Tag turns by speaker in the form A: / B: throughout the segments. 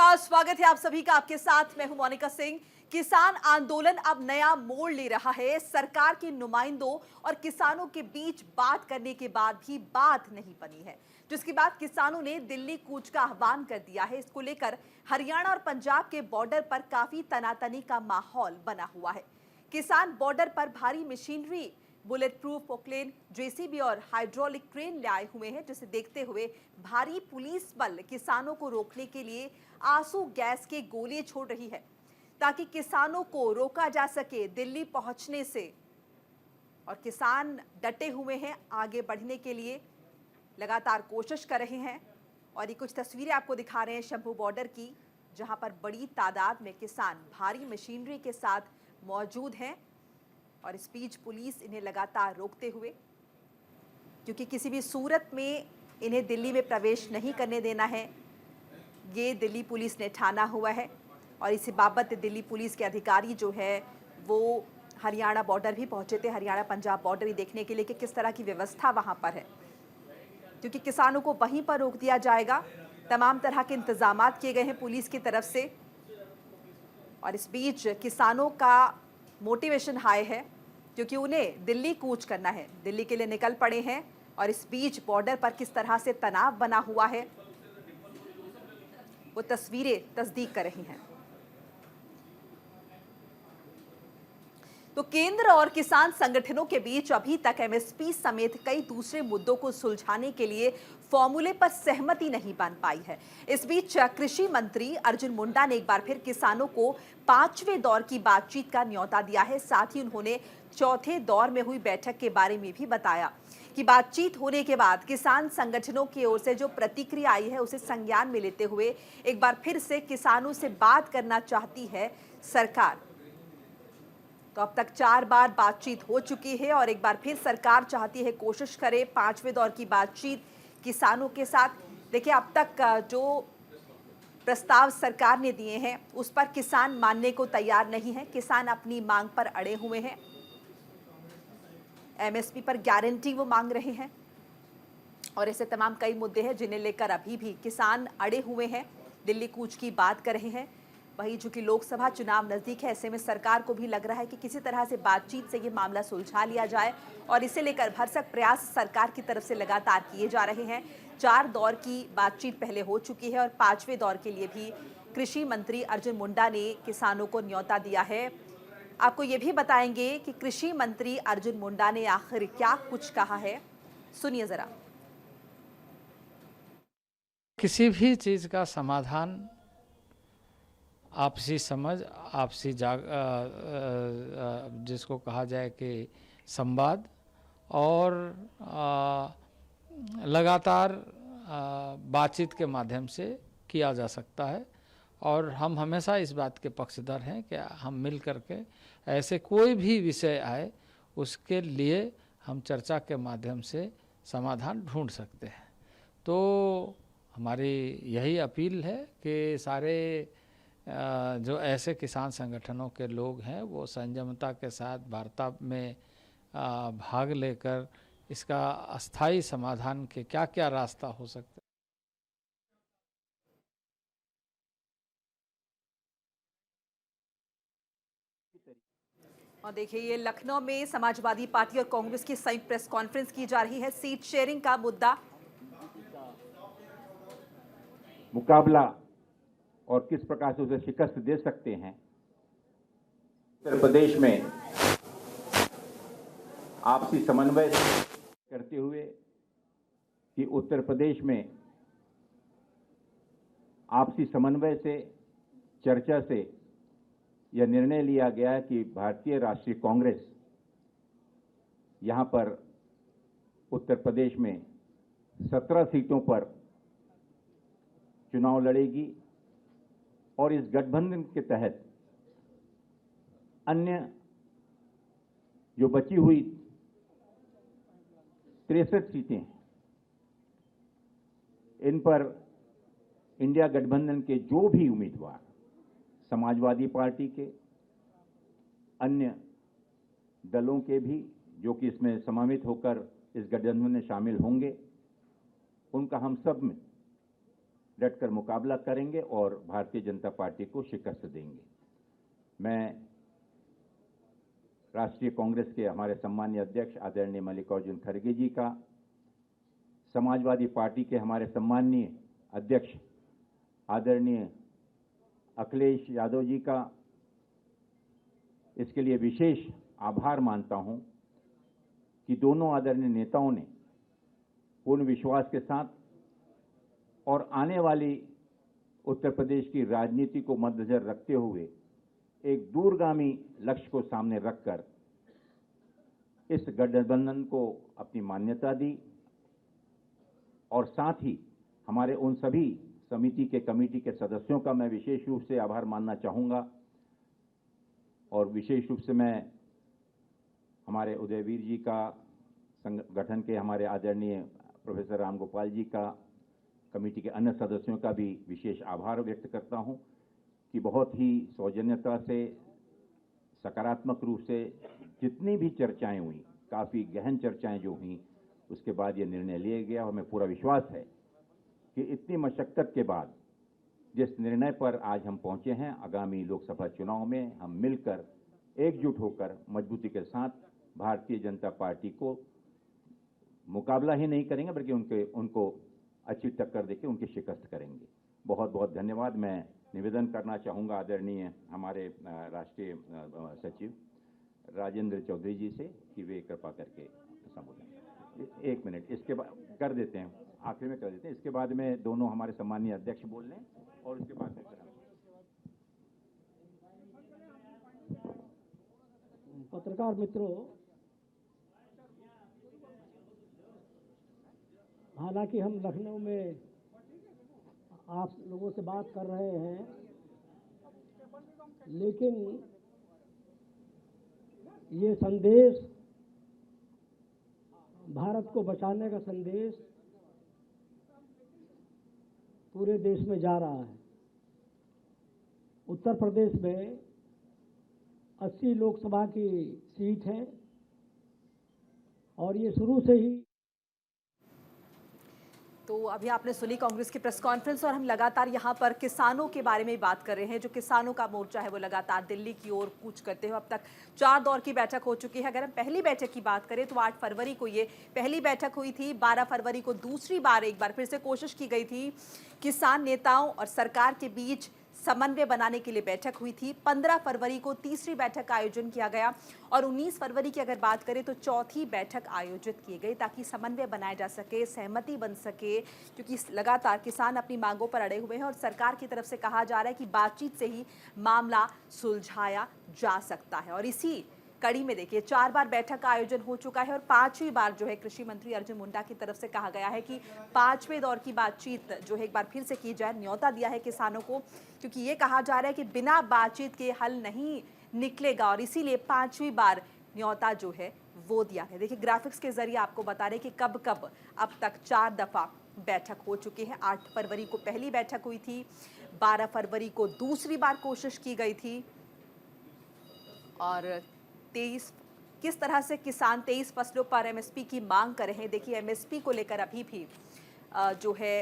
A: नमस्कार, स्वागत है आप सभी का। आपके साथ मैं हूं मोनिका सिंह। किसान आंदोलन अब नया मोड़ ले रहा है। सरकार के नुमाइंदों और किसानों के बीच बात करने के बाद भी बात नहीं बनी है, जिसके बाद किसानों ने दिल्ली कूच का आह्वान कर दिया है। इसको लेकर हरियाणा और पंजाब के बॉर्डर पर काफी तनातनी का माहौल बना हुआ है। किसान बॉर्डर पर भारी machinery, bullet proof Poclain, JCB और हाइड्रोलिक क्रेन लाए हुए हैं, जिसे देखते हुए भारी पुलिस बल किसानों को रोकने के लिए आंसू गैस के गोले छोड़ रही है, ताकि किसानों को रोका जा सके दिल्ली पहुंचने से। और किसान डटे हुए हैं, आगे बढ़ने के लिए लगातार कोशिश कर रहे हैं। और ये कुछ तस्वीरें आपको दिखा रहे हैं शंभू बॉर्डर की, जहां पर बड़ी तादाद में किसान भारी मशीनरी के साथ मौजूद हैं। और इस बीच पुलिस इन्हें लगातार रोकते हुए, क्योंकि किसी भी सूरत में इन्हें दिल्ली में प्रवेश नहीं करने देना है, ये दिल्ली पुलिस ने ठाना हुआ है। और इसी बाबत दिल्ली पुलिस के अधिकारी जो है वो हरियाणा बॉर्डर भी पहुंचे थे, हरियाणा पंजाब बॉर्डर ही देखने के लिए कि किस तरह की व्यवस्था वहां पर है, क्योंकि किसानों को वहीं पर रोक दिया जाएगा। तमाम तरह के इंतजाम किए गए हैं पुलिस की तरफ से। और इस बीच किसानों का मोटिवेशन हाई है, क्योंकि उन्हें दिल्ली कूच करना है, दिल्ली के लिए निकल पड़े हैं। और इस बीच बॉर्डर पर किस तरह से तनाव बना हुआ है, वो तस्वीरें तस्दीक कर रही हैं। तो केंद्र और किसान संगठनों के बीच अभी तक एमएसपी समेत कई दूसरे मुद्दों को सुलझाने के लिए फॉर्मूले पर सहमति नहीं बन पाई है। इस बीच कृषि मंत्री अर्जुन मुंडा ने एक बार फिर किसानों को 5वें दौर की बातचीत का न्योता दिया है। साथ ही उन्होंने चौथे दौर में हुई बैठक के बारे में भी बताया कि बातचीत होने के बाद किसान संगठनों की ओर से जो प्रतिक्रिया आई है उसे संज्ञान में लेते हुए एक बार फिर से किसानों से बात करना चाहती है सरकार। तो अब तक 4 बार बातचीत हो चुकी है और एक बार फिर सरकार चाहती है कोशिश करे 5वें दौर की बातचीत किसानों के साथ। देखिए, अब तक जो प्रस्ताव सरकार ने दिए हैं उस पर किसान मानने को तैयार नहीं है। किसान अपनी मांग पर अड़े हुए हैं, एमएसपी पर गारंटी वो मांग रहे हैं। और ऐसे तमाम कई मुद्दे हैं जिन्हें लेकर अभी भी किसान अड़े हुए हैं, दिल्ली कूच की बात कर रहे हैं। वहीं चूंकि लोकसभा चुनाव नजदीक है, ऐसे में सरकार को भी लग रहा है कि किसी तरह से बातचीत से ये मामला सुलझा लिया जाए। और इसे लेकर भरसक प्रयास सरकार की तरफ से लगातार किए जा रहे हैं। 4 दौर की बातचीत पहले हो चुकी है और 5वें दौर के लिए भी कृषि मंत्री अर्जुन मुंडा ने किसानों को न्योता दिया है। आपको ये भी बताएंगे कि कृषि मंत्री अर्जुन मुंडा ने आखिर क्या कुछ कहा है, सुनिए जरा।
B: किसी भी चीज का समाधान आपसी समझ, आपसी जिसको कहा जाए कि संवाद और लगातार बातचीत के माध्यम से किया जा सकता है। और हम हमेशा इस बात के पक्षधर हैं कि हम मिल करके ऐसे कोई भी विषय आए उसके लिए हम चर्चा के माध्यम से समाधान ढूंढ सकते हैं। तो हमारी यही अपील है कि सारे जो ऐसे किसान संगठनों के लोग हैं वो संयमता के साथ वार्ता में भाग लेकर इसका अस्थायी समाधान के क्या क्या रास्ता हो सकता है।
A: और देखिए, ये लखनऊ में समाजवादी पार्टी और कांग्रेस की संयुक्त प्रेस कॉन्फ्रेंस की जा रही है। सीट शेयरिंग का मुद्दा,
C: मुकाबला और किस प्रकार से उसे शिकस्त दे सकते हैं। उत्तर प्रदेश में आपसी समन्वय करते हुए कि उत्तर प्रदेश में आपसी समन्वय से, चर्चा से यह निर्णय लिया गया है कि भारतीय राष्ट्रीय कांग्रेस यहां पर उत्तर प्रदेश में 17 सीटों पर चुनाव लड़ेगी और इस गठबंधन के तहत अन्य जो बची हुई 63 सीटें हैं, इन पर इंडिया गठबंधन के जो भी उम्मीदवार, समाजवादी पार्टी के, अन्य दलों के भी जो कि इसमें समावित होकर इस गठबंधन में शामिल होंगे, उनका हम सब में डटकर मुकाबला करेंगे और भारतीय जनता पार्टी को शिकस्त देंगे। मैं राष्ट्रीय कांग्रेस के हमारे सम्मानीय अध्यक्ष आदरणीय मल्लिकार्जुन खड़गे जी का, समाजवादी पार्टी के हमारे सम्मानीय अध्यक्ष आदरणीय अखिलेश यादव जी का इसके लिए विशेष आभार मानता हूं कि दोनों आदरणीय नेताओं ने पूर्ण विश्वास के साथ और आने वाली उत्तर प्रदेश की राजनीति को मद्देनजर रखते हुए एक दूरगामी लक्ष्य को सामने रखकर इस गठबंधन को अपनी मान्यता दी और साथ ही हमारे उन सभी समिति के कमेटी के सदस्यों का मैं विशेष रूप से आभार मानना चाहूंगा। और विशेष रूप से मैं हमारे उदयवीर जी का, संगठन के हमारे आदरणीय प्रोफेसर राम गोपाल जी का, कमेटी के अन्य सदस्यों का भी विशेष आभार व्यक्त करता हूं कि बहुत ही सौजन्यता से, सकारात्मक रूप से जितनी भी चर्चाएं हुई, काफ़ी गहन चर्चाएं जो हुई, उसके बाद ये निर्णय लिया गया। और हमें पूरा विश्वास है कि इतनी मशक्कत के बाद जिस निर्णय पर आज हम पहुंचे हैं, आगामी लोकसभा चुनाव में हम मिलकर एकजुट होकर मजबूती के साथ भारतीय जनता पार्टी को मुकाबला ही नहीं करेंगे बल्कि उनको अच्छी टक्कर देके उनकी शिकस्त करेंगे। बहुत बहुत धन्यवाद। मैं निवेदन करना चाहूँगा आदरणीय हमारे राष्ट्रीय सचिव राजेंद्र चौधरी जी से कि वे कृपा करके संबोधन। एक मिनट इसके बाद कर देते हैं, आखिर में कर देते हैं, इसके बाद में दोनों हमारे सम्मानीय अध्यक्ष बोल लें और उसके बाद में
D: पत्रकार मित्रों, हालांकि हम लखनऊ में आप लोगों से बात कर रहे हैं, लेकिन ये संदेश, भारत को बचाने का संदेश पूरे देश में जा रहा है। उत्तर प्रदेश में 80 लोकसभा की सीट है और ये शुरू से ही।
A: तो अभी आपने सुनी कांग्रेस की प्रेस कॉन्फ्रेंस और हम लगातार यहाँ पर किसानों के बारे में बात कर रहे हैं। जो किसानों का मोर्चा है वो लगातार दिल्ली की ओर कूच करते हुए अब तक 4 दौर की बैठक हो चुकी है। अगर हम पहली बैठक की बात करें तो 8 फरवरी को ये पहली बैठक हुई थी। 12 फरवरी को दूसरी बार एक बार फिर से कोशिश की गई थी किसान नेताओं और सरकार के बीच समन्वय बनाने के लिए बैठक हुई थी। 15 फरवरी को तीसरी बैठक का आयोजन किया गया और 19 फरवरी की अगर बात करें तो चौथी बैठक आयोजित की गई ताकि समन्वय बनाया जा सके, सहमति बन सके, क्योंकि लगातार किसान अपनी मांगों पर अड़े हुए हैं और सरकार की तरफ से कहा जा रहा है कि बातचीत से ही मामला सुलझाया जा सकता है। और इसी कड़ी में देखिए 4 बार बैठक का आयोजन हो चुका है और 5वीं बार जो है कृषि मंत्री अर्जुन मुंडा की तरफ से कहा गया है कि 5वें दौर की बातचीत जो है एक बार फिर से की जाए। न्योता दिया है किसानों को, क्योंकि ये कहा जा रहा है कि बिना बातचीत के हल नहीं निकलेगा और इसीलिए 5वीं बार न्योता जो है वो दिया है। देखिए ग्राफिक्स के जरिए आपको बता रहे कि कब कब अब तक 4 दफा बैठक हो चुकी है। 8 फरवरी को पहली बैठक हुई थी, 12 फरवरी को दूसरी बार कोशिश की गई थी और 23 किस तरह से किसान 23 फसलों पर एमएसपी की मांग कर रहे हैं। देखिए एमएसपी को लेकर अभी भी जो है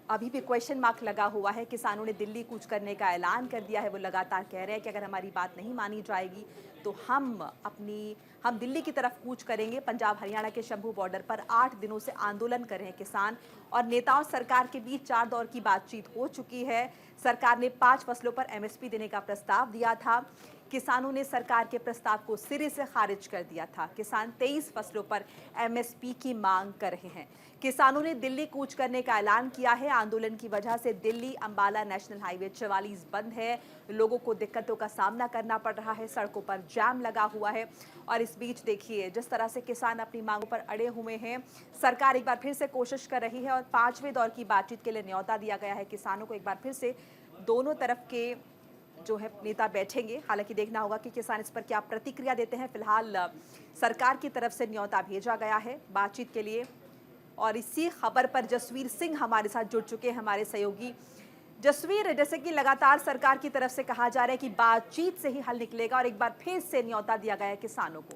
A: अभी भी क्वेश्चन मार्क लगा हुआ है। किसानों ने दिल्ली कूच करने का ऐलान कर दिया है। वो लगातार कह रहे हैं कि अगर हमारी बात नहीं मानी जाएगी तो हम दिल्ली की तरफ कूच करेंगे। पंजाब हरियाणा के शंभू बॉर्डर पर 8 दिनों से आंदोलन कर रहे हैं किसान और नेताओं सरकार के बीच 4 दौर की बातचीत हो चुकी है। सरकार ने 5 फसलों पर एमएसपी देने का प्रस्ताव दिया था। किसानों ने सरकार के प्रस्ताव को सिरे से खारिज कर दिया था। किसान 23 फसलों पर एमएसपी की मांग कर रहे हैं। किसानों ने दिल्ली कूच करने का ऐलान किया है। आंदोलन की वजह से दिल्ली अंबाला नेशनल हाईवे 44 बंद है। लोगों को दिक्कतों का सामना करना पड़ रहा है, सड़कों पर जाम लगा हुआ है और इस बीच देखिए जिस तरह से किसान अपनी मांगों पर अड़े हुए हैं, सरकार एक बार फिर से कोशिश कर रही है और 5वें दौर की बातचीत के लिए न्योता दिया गया है किसानों को। एक बार फिर से दोनों तरफ के जो है नेता बैठेंगे। हालांकि देखना होगा कि किसान इस पर क्या प्रतिक्रिया देते हैं। फिलहाल सरकार की तरफ से न्योता भेजा गया है बातचीत के लिए और इसी खबर पर जसवीर सिंह हमारे साथ जुड़ चुके हैं, हमारे सहयोगी। जसवीर, जैसे कि लगातार सरकार की तरफ से कहा जा रहा है कि बातचीत से ही हल निकलेगा और एक बार फिर से न्योता दिया गया है किसानों को।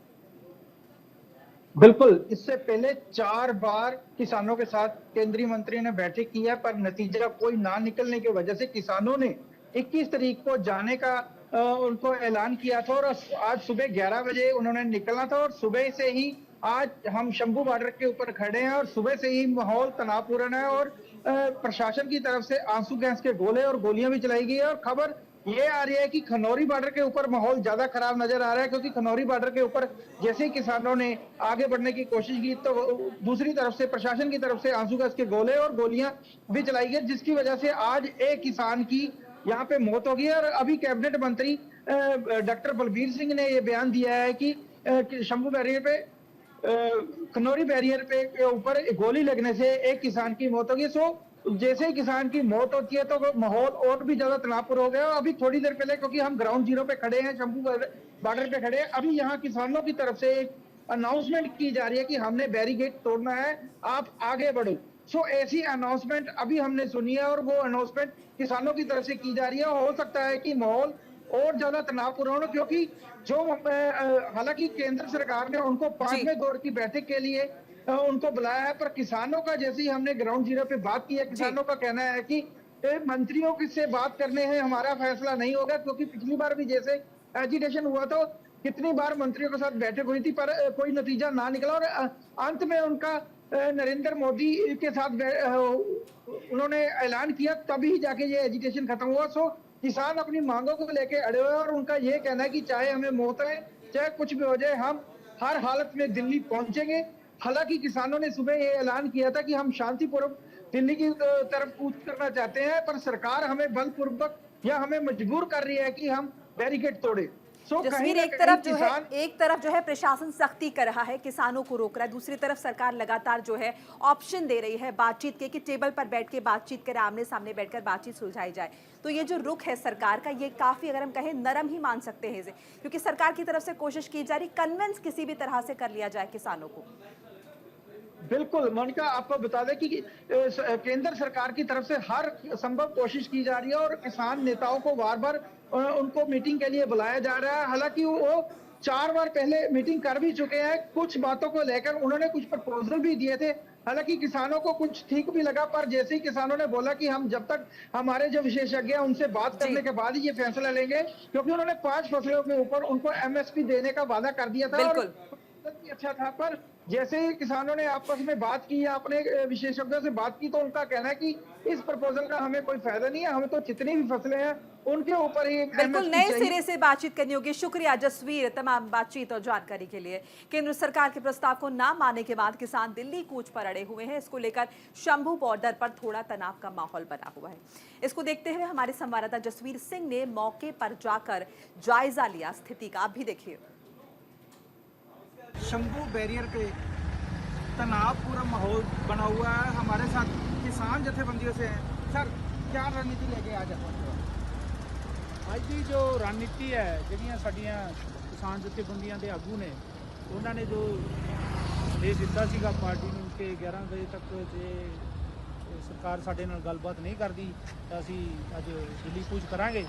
E: बिल्कुल, इससे पहले 4 बार किसानों के साथ केंद्रीय मंत्री ने बैठक की है, पर नतीजा कोई ना निकलने की वजह से किसानों ने 21 तारीख को जाने का उनको ऐलान किया था और आज सुबह 11 बजे उन्होंने निकलना था और सुबह से ही आज हम शंभू बॉर्डर के ऊपर खड़े हैं और सुबह से ही माहौल तनावपूर्ण है और प्रशासन की तरफ से आंसू गैस के गोले और गोलियां भी चलाई गई है और खबर ये आ रही है कि खनौरी बॉर्डर के ऊपर माहौल ज्यादा खराब नजर आ रहा है, क्योंकि खनौरी बॉर्डर के ऊपर जैसे ही किसानों ने आगे बढ़ने की कोशिश की तो दूसरी तरफ से प्रशासन की तरफ से आंसू गैस के गोले और गोलियां भी चलाई गई, जिसकी वजह से आज एक किसान की यहाँ पे मौत हो गई है। और अभी कैबिनेट मंत्री डॉक्टर बलबीर सिंह ने ये बयान दिया है कि शंभू बैरियर पे खनौरी बैरियर पे ऊपर गोली लगने से एक किसान की मौत हो गई। सो जैसे ही किसान की मौत होती है तो माहौल और भी ज्यादा तनावपूर्ण हो गया। अभी थोड़ी देर पहले, क्योंकि हम ग्राउंड जीरो पे खड़े हैं, शंभू बॉर्डर पे खड़े हैं, अभी यहाँ किसानों की तरफ से एक अनाउंसमेंट की जा रही है कि हमने बैरिकेड तोड़ना है, आप आगे बढ़ो। सो ऐसी अनाउंसमेंट अभी हमने सुनी है और वो अनाउंसमेंट किसानों की तरफ से की जा रही है। हो सकता है कि माहौल और ज्यादा तनावपूर्ण हो, क्योंकि जो हालांकि केंद्र सरकार ने उनको 5वें दौर की बैठक के लिए उनको बुलाया है, पर किसानों का जैसे ही हमने ग्राउंड जीरो पे बात की है, किसानों का कहना है कि मंत्रियों से बात करने हैं, हमारा फैसला नहीं होगा, क्योंकि पिछली बार भी जैसे एजिटेशन हुआ तो कितनी बार मंत्रियों के साथ बैठक हुई थी पर कोई नतीजा ना निकला और अंत में उनका नरेंद्र मोदी के साथ उन्होंने ऐलान किया, तभी जाके ये एजिटेशन खत्म हुआ। सो किसान अपनी मांगों को लेके अड़े हुए और उनका ये कहना है कि चाहे हमें मौत है, चाहे कुछ भी हो जाए, हम हर हालत में दिल्ली पहुंचेंगे। हालांकि किसानों ने सुबह ये ऐलान किया था कि हम शांतिपूर्वक दिल्ली की तरफ कूच करना चाहते हैं, पर सरकार हमें बलपूर्वक या हमें मजबूर कर रही है कि हम बैरिकेड तोड़े।
A: जसवीर, एक तरफ जो है प्रशासन सख्ती कर रहा है, किसानों को रोक रहा है, दूसरी तरफ सरकार लगातार जो है ऑप्शन दे रही है बातचीत के कि टेबल पर बैठ के बातचीत करें, आमने सामने बैठकर बातचीत सुलझाई जाए। तो ये जो रुख है सरकार का, ये काफी, अगर हम कहें, नरम ही मान सकते हैं इसे, क्योंकि सरकार की तरफ से कोशिश की जा रही कन्विंस किसी भी तरह से कर लिया जाए किसानों को।
E: बिल्कुल मोनिका, आपको बता दें कि केंद्र सरकार की तरफ से हर संभव कोशिश की जा रही है और किसान नेताओं को बार बार उनको मीटिंग के लिए बुलाया जा रहा है। हालांकि वो 4 बार पहले मीटिंग कर भी चुके हैं, कुछ बातों को लेकर उन्होंने कुछ प्रपोजल भी दिए थे। हालांकि किसानों को कुछ ठीक भी लगा, पर जैसे ही किसानों ने बोला कि हम जब तक हमारे जो विशेषज्ञ हैं उनसे बात करने के बाद ही ये फैसला लेंगे, क्योंकि उन्होंने 5 फसलों के ऊपर उनको MSP देने का वादा कर दिया था और भी अच्छा था, पर जैसे ही किसानों ने आपस में बात की या अपने विशेषज्ञों से बात की तो उनका कहना है कि इस प्रपोजल का हमें कोई फायदा नहीं है, हमें तो जितनी भी फसलें हैं उनके ऊपर ही
A: बिल्कुल नए सिरे से बातचीत करनी होगी। शुक्रिया जसवीर तमाम बातचीत और जानकारी के लिए। केंद्र सरकार के प्रस्ताव को ना मानने के बाद किसान दिल्ली कूच पर अड़े हुए हैं। इसको लेकर शंभू बॉर्डर पर थोड़ा तनाव का माहौल बना हुआ है। इसको देखते हुए हमारे संवाददाता जसवीर सिंह ने मौके पर जाकर जायजा लिया स्थिति का। आप भी देखिए।
F: शंभू बैरियर पे तनावपूर्ण माहौल बना हुआ है। हमारे साथ किसान जथेबंदियों से हैं। सर, क्या रणनीति लेके आ जाते हैं?
G: ਅੱਜ ਦੀ ਜੋ ਰਣਨੀਤੀ ਹੈ, ਜਿਹੜੀਆਂ ਸਾਡੀਆਂ ਕਿਸਾਨ ਜਥੇਬੰਦੀਆਂ ਦੇ ਆਗੂ ਨੇ, ਉਹਨਾਂ ਨੇ ਜੋ ਸੰਦੇਸ਼ ਦਿੱਤਾ ਸੀਗਾ ਪਾਰਟੀ ਨੂੰ ਕਿ 11 ਵਜੇ ਤੱਕ ਜੇ ਸਰਕਾਰ ਸਾਡੇ ਨਾਲ ਗੱਲਬਾਤ ਨਹੀਂ ਕਰਦੀ ਤਾਂ ਅਸੀਂ ਅੱਜ ਦਿੱਲੀ ਕੂਚ ਕਰਾਂਗੇ।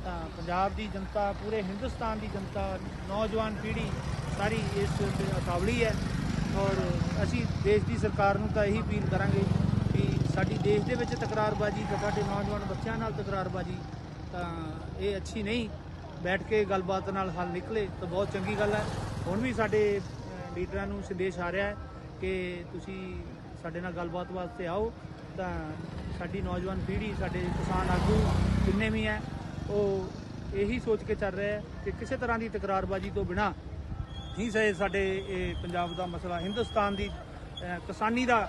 G: ਤਾਂ ਪੰਜਾਬ ਦੀ ਜਨਤਾ, ਪੂਰੇ ਹਿੰਦੁਸਤਾਨ ਦੀ ਜਨਤਾ, ਨੌਜਵਾਨ ਪੀੜ੍ਹੀ ਸਾਰੀ ਇਸ ਉਤਾਵਲੀ ਹੈ ਔਰ ਅਸੀਂ ਦੇਸ਼ ਦੀ ਸਰਕਾਰ ਨੂੰ ਤਾਂ ਇਹੀ ਅਪੀਲ ਕਰਾਂਗੇ ਕਿ ਸਾਡੀ ਦੇਸ਼ ਦੇ ਵਿੱਚ ਤਕਰਾਰਬਾਜ਼ੀ, ਸਾਡੇ ਨੌਜਵਾਨ ਬੱਚਿਆਂ ਨਾਲ ਤਕਰਾਰਬਾਜ਼ੀ ਤਾਂ ਇਹ ਅੱਛੀ ਨਹੀਂ। ਬੈਠ ਕੇ ਗੱਲਬਾਤ ਨਾਲ ਹੱਲ ਨਿਕਲੇ ਤਾਂ ਬਹੁਤ ਚੰਗੀ ਗੱਲ ਹੈ। ਹੁਣ ਵੀ ਸਾਡੇ ਲੀਡਰਾਂ ਨੂੰ ਸੰਦੇਸ਼ ਆ ਰਿਹਾ ਹੈ ਕਿ ਤੁਸੀਂ ਸਾਡੇ ਨਾਲ ਗੱਲਬਾਤ ਵਾਸਤੇ ਆਓ। ਤਾਂ ਸਾਡੀ ਨੌਜਵਾਨ ਪੀੜ੍ਹੀ, ਸਾਡੇ ਕਿਸਾਨ ਆਗੂ ਜਿੰਨੇ ਵੀ ਹੈ, ਉਹ ਇਹੀ ਸੋਚ ਕੇ ਚੱਲ ਰਹੇ ਹੈ ਕਿ ਕਿਸੇ ਤਰ੍ਹਾਂ ਦੀ ਤਕਰਾਰਬਾਜ਼ੀ ਤੋਂ ਬਿਨਾਂ ਹੀ ਸਾਡੇ ਇਹ ਪੰਜਾਬ ਦਾ ਮਸਲਾ, ਹਿੰਦੁਸਤਾਨ ਦੀ ਕਿਸਾਨੀ ਦਾ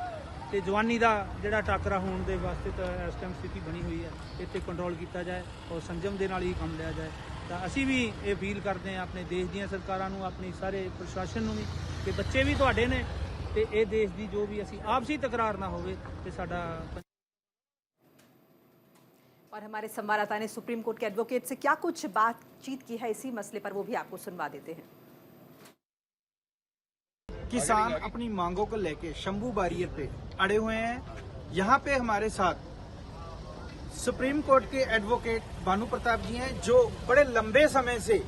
G: ਤੇ ਜਵਾਨੀ ਦਾ ਜਿਹੜਾ ਟਾਕਰਾ ਹੋਣ ਦੇ ਵਾਸਤੇ ਤਾਂ ਇਸ ਟਾਈਮ ਸਥਿਤੀ ਬਣੀ ਹੋਈ ਹੈ, ਇੱਥੇ ਕੰਟਰੋਲ ਕੀਤਾ ਜਾਏ ਔਰ ਸੰਜਮ ਦੇ ਨਾਲ ਹੀ ਕੰਮ ਲਿਆ ਜਾਏ। ਤਾਂ ਅਸੀਂ ਵੀ ਇਹ ਅਪੀਲ ਕਰਦੇ ਹਾਂ ਆਪਣੇ ਦੇਸ਼ ਦੀਆਂ ਸਰਕਾਰਾਂ ਨੂੰ, ਆਪਣੀ ਸਾਰੇ ਪ੍ਰਸ਼ਾਸਨ ਨੂੰ ਵੀ ਕਿ ਬੱਚੇ ਵੀ ਤੁਹਾਡੇ ਨੇ ਤੇ ਇਹ ਦੇਸ਼ ਦੀ ਜੋ ਵੀ ਅਸੀਂ ਆਪਸੀ ਤਕਰਾਰ ਨਾ ਹੋਵੇ ਤੇ ਸਾਡਾ।
A: और हमारे संवाददाता ने सुप्रीम कोर्ट के एडवोकेट से क्या कुछ बातचीत की है इसी मसले पर, वो भी आपको सुनवा देते हैं।
F: किसान अपनी मांगों को लेके शंभू बैरियर पे अड़े हुए हैं। यहाँ पे हमारे साथ सुप्रीम कोर्ट के एडवोकेट भानु प्रताप जी हैं, जो बड़े लंबे समय से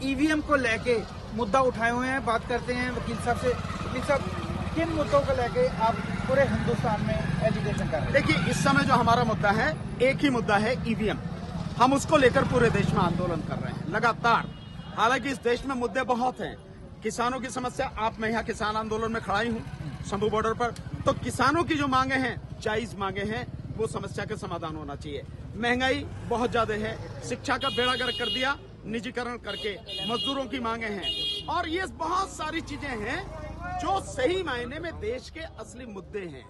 F: EVM को लेके मुद्दा उठाए हुए हैं। बात करते हैं वकील साहब से। प्लीज साहब, किन मुद्दों को लेके आप पूरे हिंदुस्तान में एजुकेशन कर रहे हैं?
H: देखिए, इस समय जो हमारा मुद्दा है, एक ही मुद्दा है, ईवीएम। हम उसको लेकर पूरे देश में आंदोलन कर रहे हैं लगातार। हालांकि इस देश में मुद्दे बहुत हैं। किसानों की समस्या, आप मैं यहाँ किसान आंदोलन में खड़ा ही हूँ शंभू बॉर्डर पर, तो किसानों की जो मांगे हैं, जायज मांगे हैं, वो समस्या का समाधान होना चाहिए। महंगाई बहुत ज्यादा है, शिक्षा का बेड़ा गर्क कर दिया निजीकरण करके, मजदूरों की मांगे हैं, और ये बहुत सारी चीजें हैं जो सही मायने में देश के असली मुद्दे हैं।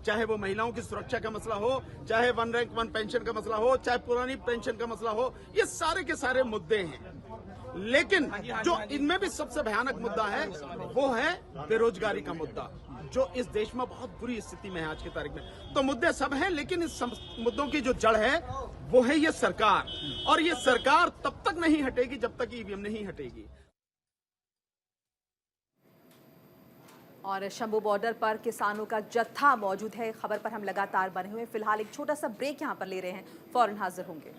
H: चाहे वो महिलाओं की सुरक्षा का मसला हो, चाहे वन रैंक वन पेंशन का मसला हो, चाहे पुरानी पेंशन का मसला हो, ये सारे के सारे मुद्दे हैं। लेकिन जो इनमें भी सबसे भयानक मुद्दा है वो है बेरोजगारी का मुद्दा, जो इस देश में बहुत बुरी स्थिति में है आज की तारीख में। तो मुद्दे सब हैं, लेकिन इस मुद्दों की जो जड़ है वो है ये सरकार, और ये सरकार तब तक नहीं हटेगी जब तक ईवीएम नहीं हटेगी।
A: और शंभू बॉर्डर पर किसानों का जत्था मौजूद है। खबर पर हम लगातार बने हुए हैं। फिलहाल एक छोटा सा ब्रेक यहां पर ले रहे हैं, फौरन हाजिर होंगे।